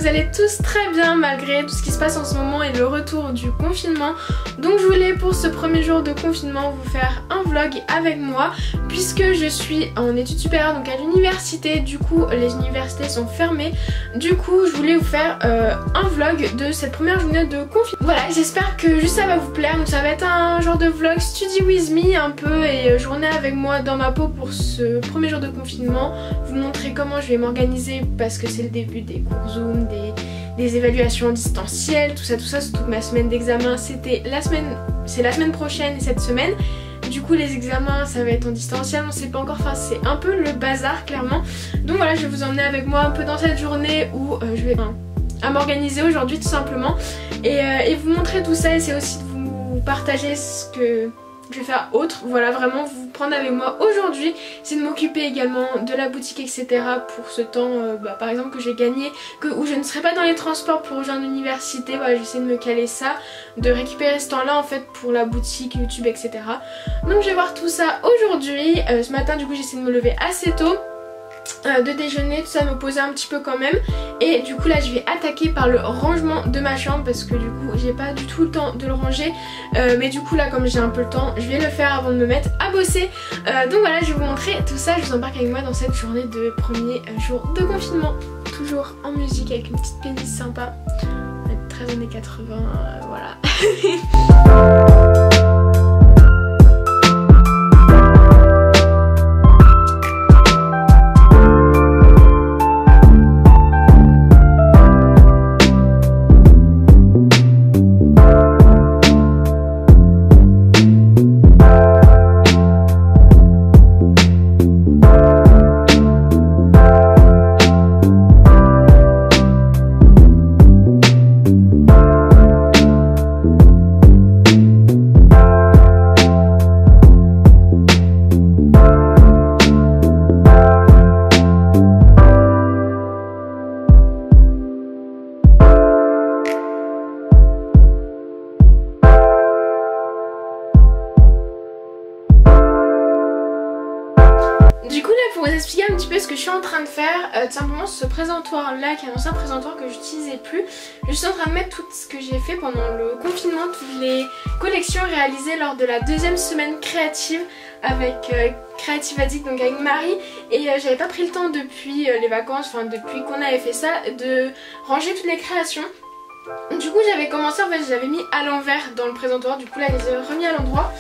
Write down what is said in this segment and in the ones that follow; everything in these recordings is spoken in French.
vous allez tous très bien malgré tout ce qui se passe en ce moment et le retour du confinement. Donc je voulais pour ce premier jour de confinement vous faire un vlog avec moi puisque je suis en études supérieures, donc à l'université. Du coup les universités sont fermées. Du coup je voulais vous faire un vlog de cette première journée de confinement. Voilà, j'espère que juste ça va vous plaire. Donc ça va être un genre de vlog study with me un peu et journée avec moi dans ma peau pour ce premier jour de confinement. Vous montrer comment je vais m'organiser parce que c'est le début des cours Zoom, des évaluations distancielles, tout ça, surtout que ma semaine d'examen c'est la semaine prochaine et cette semaine. Du coup les examens ça va être en distanciel, on sait pas encore, enfin c'est un peu le bazar clairement. Donc voilà, je vais vous emmener avec moi un peu dans cette journée où je vais à m'organiser aujourd'hui tout simplement et vous montrer tout ça, et c'est aussi de vous partager ce que je vais faire autre. Voilà, vraiment vous prendre avec moi aujourd'hui, c'est de m'occuper également de la boutique etc. pour ce temps par exemple que j'ai gagné, où je ne serai pas dans les transports pour rejoindre l'université. Voilà, j'essaie de me caler ça, de récupérer ce temps là en fait pour la boutique, YouTube etc. Donc je vais voir tout ça aujourd'hui. Ce matin du coup j'essaie de me lever assez tôt, de déjeuner, tout ça, me poser un petit peu quand même. Et du coup là je vais attaquer par le rangement de ma chambre parce que du coup j'ai pas du tout le temps de le ranger, mais du coup là comme j'ai un peu le temps je vais le faire avant de me mettre à bosser. Donc voilà, je vais vous montrer tout ça, je vous embarque avec moi dans cette journée de premier jour de confinement. Toujours en musique avec une petite playlist sympa, 13 années 80, voilà. Du coup là pour vous expliquer un petit peu ce que je suis en train de faire, tout simplement ce présentoir là qui est un ancien présentoir que j'utilisais plus, je suis en train de mettre tout ce que j'ai fait pendant le confinement, toutes les collections réalisées lors de la deuxième semaine créative avec Creative Addict, donc avec Marie, et j'avais pas pris le temps depuis les vacances, enfin depuis qu'on avait fait ça, de ranger toutes les créations. Du coup j'avais commencé, en fait j'avais mis à l'envers dans le présentoir, du coup là je les ai remis à l'endroit.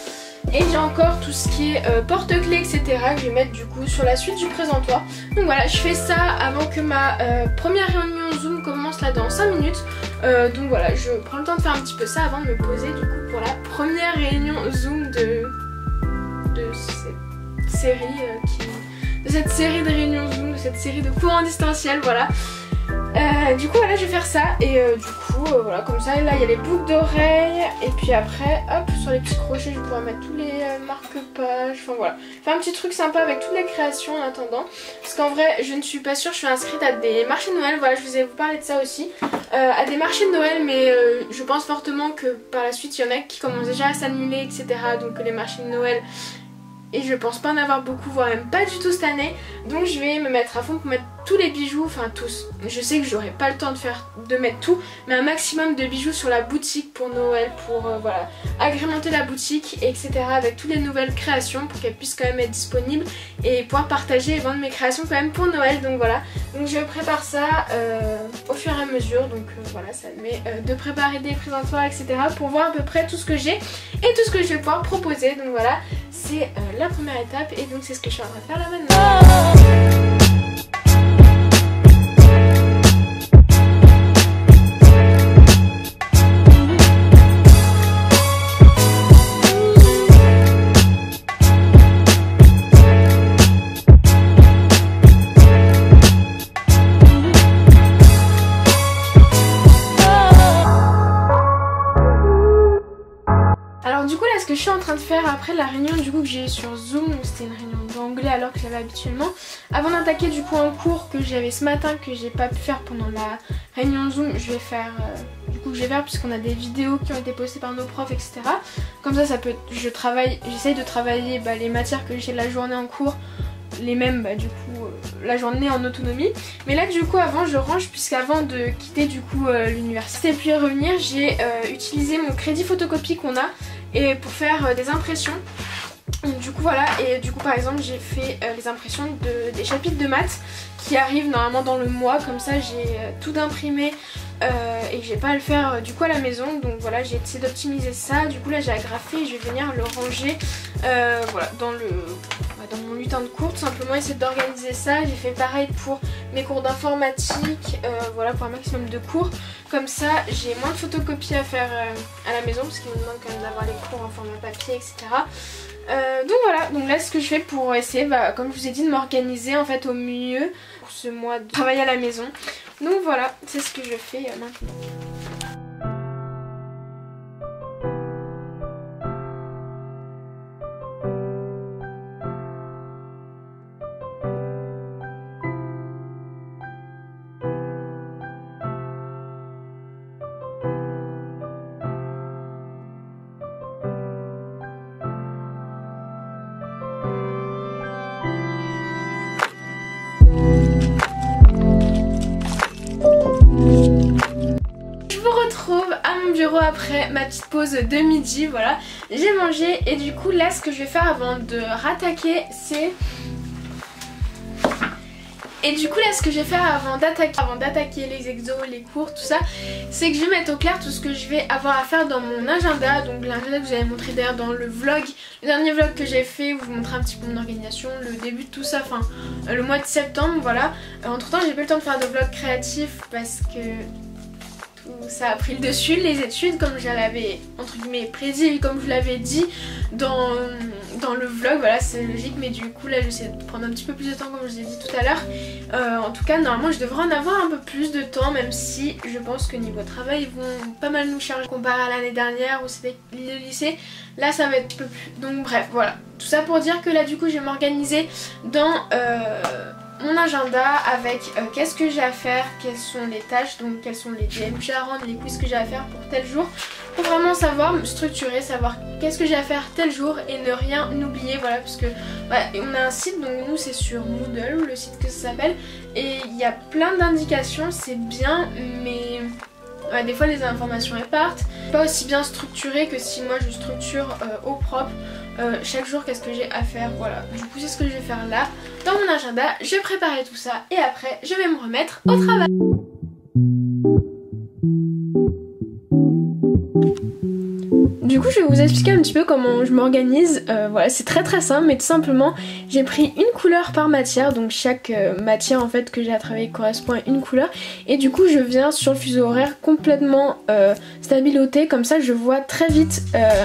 Et j'ai encore tout ce qui est porte-clés etc. que je vais mettre du coup sur la suite du présentoir. Donc voilà, je fais ça avant que ma première réunion Zoom commence là dans 5 minutes. Donc voilà, je prends le temps de faire un petit peu ça avant de me poser du coup pour la première réunion Zoom de cette série de cette série de réunions Zoom, de cette série de cours en distanciel, voilà. Du coup voilà, je vais faire ça et du coup voilà, comme ça là il y a les boucles d'oreilles et puis après hop sur les petits crochets je pourrais mettre tous les marque-pages, enfin voilà, faire un petit truc sympa avec toutes les créations en attendant, parce qu'en vrai je ne suis pas sûre, je suis inscrite à des marchés de Noël, voilà je vous ai parlé de ça aussi, à des marchés de Noël, mais je pense fortement que par la suite il y en a qui commencent déjà à s'annuler etc. Donc les marchés de Noël, et je pense pas en avoir beaucoup, voire même pas du tout cette année. Donc je vais me mettre à fond pour mettre tous les bijoux, enfin tous. Je sais que j'aurai pas le temps de mettre tout, mais un maximum de bijoux sur la boutique pour Noël, pour voilà, agrémenter la boutique etc. avec toutes les nouvelles créations pour qu'elles puissent quand même être disponibles et pouvoir partager et vendre mes créations quand même pour Noël. Donc voilà, donc je prépare ça au fur et à mesure. Donc voilà, ça me met de préparer des présentoirs etc. pour voir à peu près tout ce que j'ai et tout ce que je vais pouvoir proposer. Donc voilà, c'est la première étape et donc c'est ce que je suis en train de faire là maintenant. Ce que je suis en train de faire après la réunion du coup que j'ai eu sur Zoom, donc c'était une réunion d'anglais alors que j'avais habituellement, avant d'attaquer du coup un cours que j'avais ce matin que j'ai pas pu faire pendant la réunion Zoom, je vais faire puisqu'on a des vidéos qui ont été postées par nos profs etc. Comme ça, j'essaye de travailler les matières que j'ai de la journée en cours les mêmes du coup la journée en autonomie. Mais là du coup avant je range, puisqu'avant de quitter du coup l'université puis revenir, j'ai utilisé mon crédit photocopie qu'on a et pour faire des impressions. Du coup voilà, et du coup par exemple j'ai fait les impressions des chapitres de maths qui arrivent normalement dans le mois, comme ça j'ai tout imprimé et j'ai pas à le faire du coup à la maison. Donc voilà, j'ai essayé d'optimiser ça. Du coup là j'ai agrafé et je vais venir le ranger voilà, dans mon lutin de cours, tout simplement essayer d'organiser ça. J'ai fait pareil pour mes cours d'informatique, voilà, pour un maximum de cours. Comme ça j'ai moins de photocopies à faire à la maison, parce qu'ils me demandent quand même d'avoir les cours en format papier, etc. Donc voilà, donc là ce que je fais pour essayer, comme je vous ai dit, de m'organiser en fait au mieux pour ce mois de travail à la maison. Donc voilà, c'est ce que je fais maintenant. Bureau après ma petite pause de midi, voilà, j'ai mangé et du coup là ce que je vais faire avant de rattaquer c'est... Et du coup là ce que je vais faire avant d'attaquer les exos, les cours, tout ça, c'est que je vais mettre au clair tout ce que je vais avoir à faire dans mon agenda. Donc l'agenda que vous avez montré d'ailleurs dans le vlog, le dernier vlog que j'ai fait où je vous montrer un petit peu mon organisation, le début de tout ça, enfin le mois de septembre, voilà. Entre temps j'ai pas eu le temps de faire de vlog créatif parce que ça a pris le dessus, les études, comme je l'avais entre guillemets prédit, comme je vous l'avais dit dans le vlog, voilà, c'est logique. Mais du coup là j'essaie de prendre un petit peu plus de temps comme je vous ai dit tout à l'heure. En tout cas normalement je devrais en avoir un peu plus de temps, même si je pense que niveau travail ils vont pas mal nous charger comparé à l'année dernière où c'était le lycée. Là ça va être un peu plus, donc bref voilà, tout ça pour dire que là du coup je vais m'organiser dans mon agenda avec qu'est-ce que j'ai à faire, quelles sont les tâches, donc quels sont les DM que j'ai à rendre, les quiz que j'ai à faire pour tel jour, pour vraiment savoir me structurer, savoir qu'est-ce que j'ai à faire tel jour et ne rien oublier, voilà, parce que on a un site, donc nous c'est sur Moodle, le site que ça s'appelle, et il y a plein d'indications, c'est bien, mais des fois les informations elles partent, pas aussi bien structuré que si moi je structure au propre. Chaque jour qu'est-ce que j'ai à faire, voilà. Du coup c'est ce que je vais faire là dans mon agenda, je vais préparer tout ça et après je vais me remettre au travail. Du coup je vais vous expliquer un petit peu comment je m'organise. Voilà, c'est très simple, mais tout simplement j'ai pris une couleur par matière, donc chaque matière en fait que j'ai à travailler correspond à une couleur, et du coup je viens sur le fuseau horaire complètement stabiloté, comme ça je vois très vite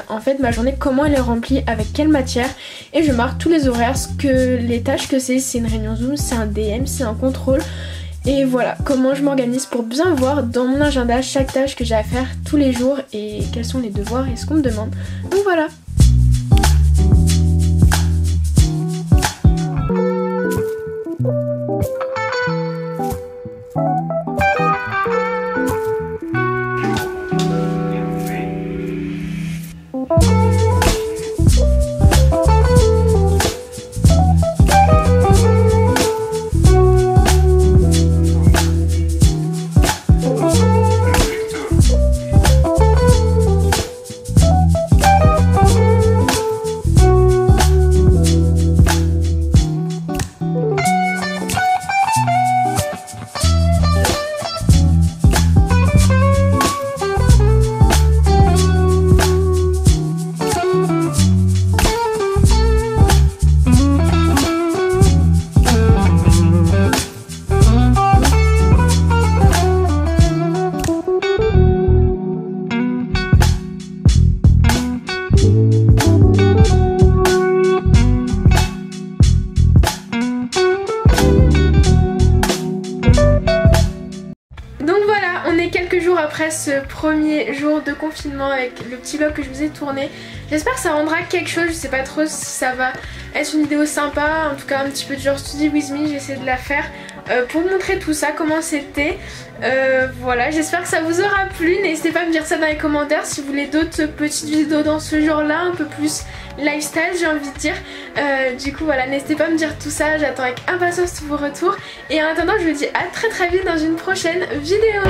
en fait ma journée, comment elle est remplie, avec quelle matière, et je marque tous les horaires, les tâches que c'est une réunion Zoom, c'est un DM, c'est un contrôle. Et voilà comment je m'organise pour bien voir dans mon agenda chaque tâche que j'ai à faire tous les jours et quels sont les devoirs et ce qu'on me demande. Donc voilà. Après ce premier jour de confinement avec le petit vlog que je vous ai tourné, j'espère que ça rendra quelque chose. Je sais pas trop si ça va être une vidéo sympa, en tout cas un petit peu de genre Study With Me, j'essaie de la faire pour vous montrer tout ça, comment c'était. Voilà, j'espère que ça vous aura plu. N'hésitez pas à me dire ça dans les commentaires si vous voulez d'autres petites vidéos dans ce genre là, un peu plus lifestyle j'ai envie de dire. Du coup voilà, n'hésitez pas à me dire tout ça, j'attends avec impatience tous vos retours. Et en attendant je vous dis à très vite dans une prochaine vidéo.